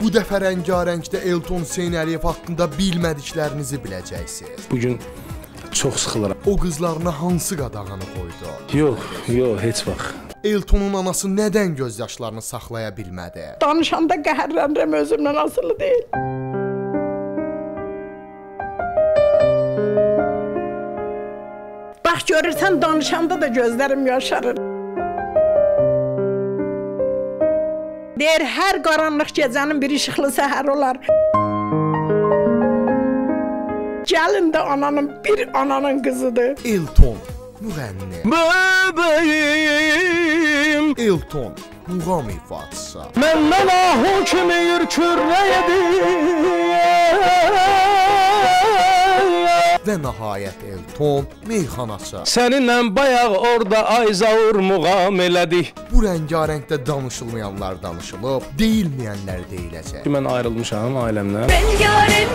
Bu dəfə rəngarəngdə Elton Hüseyn Əliyev haqqında bilmədiklərinizi biləcəksiniz. Bugün çox sıxılıram. O qızlarına hansı qadağanı qoydu? Yox, heç vaxt. Eltonun anası nədən göz yaşlarını saxlaya bilmədi? Danışanda qəhərlənirəm, özümdən asılı deyil. Bax, görürsən, danışanda da gözlərim yaşarır. Deyir, hər qaranlıq gecənin bir işıqlı səhər olar. Gəlin də bir ananın qızıdır. Elton, müğənni. Bəbəyim, Elton, muğam ifaçısı. məndən ahu kimi yürkür nədir? Və nəhayət Elton, meyxanaçı. Səninlə bayaq orada Ayzaur muğam elədik. Bu rəngarəngdə danışılmayanlar danışılıb, deyilməyənlər deyiləcək. Mən ayrılmışam ailəmdən. Rəngarəng